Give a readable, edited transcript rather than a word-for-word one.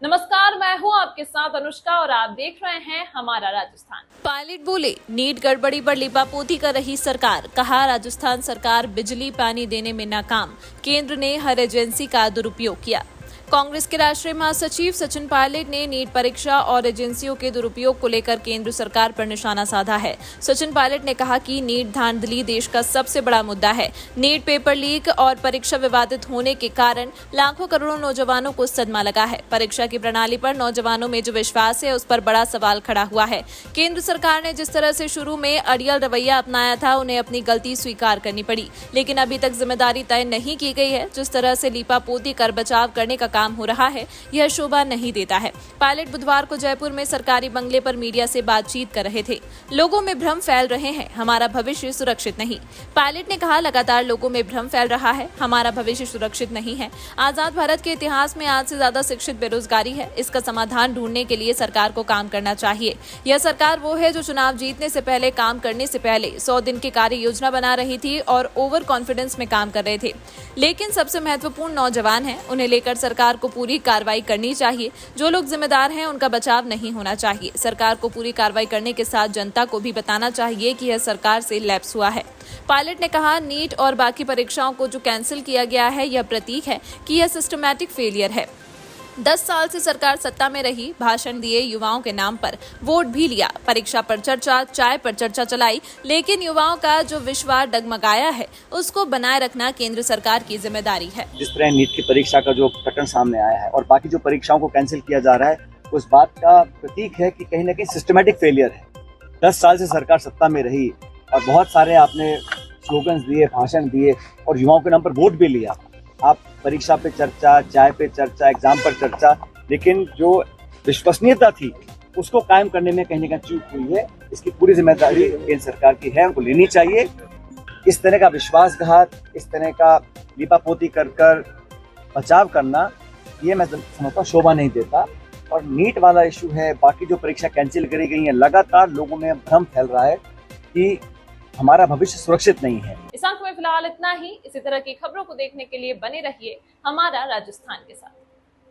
नमस्कार, मैं हूं आपके साथ अनुष्का और आप देख रहे हैं हमारा राजस्थान। पायलट बोले, नीट गड़बड़ी पर लिपापोती कर रही सरकार। कहा, राजस्थान सरकार बिजली पानी देने में नाकाम। केंद्र ने हर एजेंसी का दुरुपयोग किया। कांग्रेस के राष्ट्रीय महासचिव सचिन पायलट ने नीट परीक्षा और एजेंसियों के दुरुपयोग को लेकर केंद्र सरकार पर निशाना साधा है। सचिन पायलट ने कहा कि नीट धांधली देश का सबसे बड़ा मुद्दा है। नीट पेपर लीक और परीक्षा विवादित होने के कारण लाखों करोड़ों नौजवानों को सदमा लगा है। परीक्षा की प्रणाली पर नौजवानों में जो विश्वास है, उस पर बड़ा सवाल खड़ा हुआ है। केंद्र सरकार ने जिस तरह से शुरू में अड़ियल रवैया अपनाया था, उन्हें अपनी गलती स्वीकार करनी पड़ी, लेकिन अभी तक जिम्मेदारी तय नहीं की गई है। जिस तरह से लीपापोती कर बचाव करने का काम हो रहा है, यह शोभा नहीं देता है। पायलट बुधवार को जयपुर में सरकारी बंगले पर मीडिया से बातचीत कर रहे थे। लोगों में भ्रम फैल रहे हैं, हमारा भविष्य सुरक्षित नहीं। पायलट ने कहा, लगातार लोगों में भ्रम फैल रहा है, हमारा भविष्य सुरक्षित नहीं है। आजाद भारत के इतिहास में आज से ज्यादा शिक्षित बेरोजगारी है। इसका समाधान ढूंढने के लिए सरकार को काम करना चाहिए। यह सरकार वो है जो चुनाव जीतने से पहले, काम करने से पहले 100 दिन की कार्य योजना बना रही थी और ओवर कॉन्फिडेंस में काम कर रहे थे। लेकिन सबसे महत्वपूर्ण नौजवान हैं, उन्हें लेकर सरकार को पूरी कार्रवाई करनी चाहिए। जो लोग जिम्मेदार हैं, उनका बचाव नहीं होना चाहिए। सरकार को पूरी कार्रवाई करने के साथ जनता को भी बताना चाहिए कि यह सरकार से लैप्स हुआ है। पायलट ने कहा, नीट और बाकी परीक्षाओं को जो कैंसिल किया गया है, यह प्रतीक है कि यह सिस्टमैटिक फेलियर है। 10 साल से सरकार सत्ता में रही, भाषण दिए, युवाओं के नाम पर वोट भी लिया, परीक्षा पर चर्चा, चाय पर चर्चा चलाई, लेकिन युवाओं का जो विश्वास डगमगाया है, उसको बनाए रखना केंद्र सरकार की जिम्मेदारी है। जिस तरह नीट की परीक्षा का जो पैटर्न सामने आया है और बाकी जो परीक्षाओं को कैंसिल किया जा रहा है, उस बात का प्रतीक है कि कहीं ना कहीं सिस्टमैटिक फेलियर है। 10 साल से सरकार सत्ता में रही और बहुत सारे आपने स्लोगन्स दिए, भाषण दिए और युवाओं के नाम पर वोट भी लिया। आप परीक्षा पे चर्चा, चाय पे चर्चा, एग्जाम पर चर्चा, लेकिन जो विश्वसनीयता थी उसको कायम करने में कहीं ना कहीं चूक हुई है। इसकी पूरी जिम्मेदारी केंद्र सरकार की है, उनको लेनी चाहिए। इस तरह का विश्वासघात, इस तरह का लीपापोती कर कर बचाव करना, ये मैं समझता शोभा नहीं देता। और नीट वाला इशू है, बाकी जो परीक्षा कैंसिल करी गई है, लगातार लोगों में भ्रम फैल रहा है कि हमारा भविष्य सुरक्षित नहीं है। इस अंक में फिलहाल इतना ही। इसी तरह की खबरों को देखने के लिए बने रहिए हमारा राजस्थान के साथ।